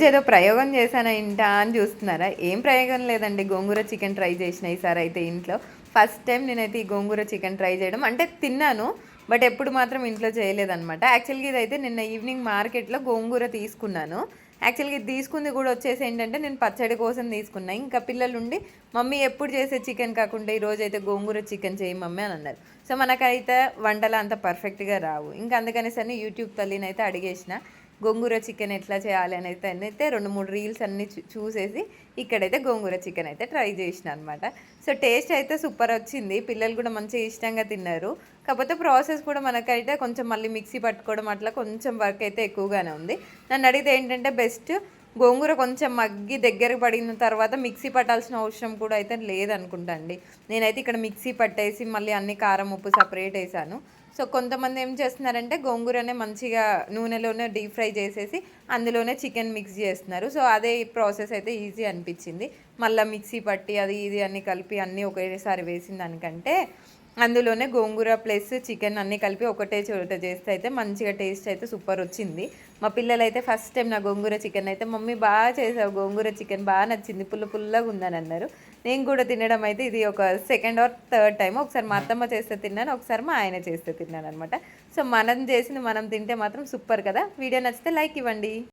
ఏదో ప్రయోగం చేశానా ఇంటా అని చూస్తున్నారా? ఏం ప్రయోగం లేదండి. గోంగూర చికెన్ ట్రై చేసిన ఈసారి అయితే ఇంట్లో. ఫస్ట్ టైం నేనైతే ఈ గోంగూర చికెన్ ట్రై చేయడం. అంటే తిన్నాను, బట్ ఎప్పుడు మాత్రం ఇంట్లో చేయలేదనమాట. యాక్చువల్గా ఇదైతే నిన్న ఈవినింగ్ మార్కెట్లో గోంగూర తీసుకున్నాను. యాక్చువల్గా ఇది తీసుకుంది కూడా వచ్చేసి ఏంటంటే నేను పచ్చడి కోసం తీసుకున్నా. ఇంకా పిల్లలుండి మమ్మీ ఎప్పుడు చేసే చికెన్ కాకుండా ఈరోజు అయితే గోంగూర చికెన్ చేయి మమ్మీ అని అన్నారు. సో మనకైతే వంటలు అంత పర్ఫెక్ట్గా రావు. ఇంకా అందుకనేసి అని యూట్యూబ్ తల్లిని అయితే అడిగేసిన గోంగూర చికెన్ ఎట్లా చేయాలి అని అయితే 2-3 రీల్స్ అన్నీ చూసేసి ఇక్కడైతే గోంగూర చికెన్ అయితే ట్రై చేసిన అనమాట. సో టేస్ట్ అయితే సూపర్ వచ్చింది. పిల్లలు కూడా మంచిగా ఇష్టంగా తిన్నారు. కాకపోతే ప్రాసెస్ కూడా మనకైతే కొంచెం మళ్ళీ మిక్సీ పట్టుకోవడం అట్లా కొంచెం వర్క్ అయితే ఎక్కువగానే ఉంది. నన్ను అడిగితే ఏంటంటే బెస్ట్ గోంగూర కొంచెం మగ్గి దగ్గరకు పడిన తర్వాత మిక్సీ పట్టాల్సిన అవసరం కూడా అయితే లేదనుకుంటా అండి. నేనైతే ఇక్కడ మిక్సీ పట్టేసి మళ్ళీ అన్ని కారం ఉప్పు సపరేట్ వేసాను. సో కొంతమంది ఏం చేస్తున్నారంటే గోంగూరనే మంచిగా నూనెలోనే డీప్ ఫ్రై చేసేసి అందులోనే చికెన్ మిక్స్ చేస్తున్నారు. సో అదే ప్రాసెస్ అయితే ఈజీ అనిపించింది. మళ్ళీ మిక్సీ పట్టి అది ఇది అన్నీ కలిపి అన్నీ ఒకేసారి వేసిన దానికంటే అందులోనే గోంగూర ప్లస్ చికెన్ అన్నీ కలిపి ఒకటే చోట చేస్తే అయితే మంచిగా టేస్ట్ అయితే సూపర్ వచ్చింది. మా పిల్లలు అయితే ఫస్ట్ టైం నా గోంగూర చికెన్ అయితే మమ్మీ బాగా చేసావు, గోంగూర చికెన్ బాగా నచ్చింది, పుల్లగా ఉందని అన్నారు. నేను కూడా తినడం అయితే ఇది ఒక సెకండ్ ఆర్ థర్డ్ టైం. ఒకసారి మా అత్తమ్మ చేస్తే తిన్నాను, ఒకసారి మా ఆయన చేస్తే తిన్నాను అనమాట. సో మనం చేసింది మనం తింటే మాత్రం సూపర్ కదా. వీడియో నచ్చితే లైక్ ఇవ్వండి.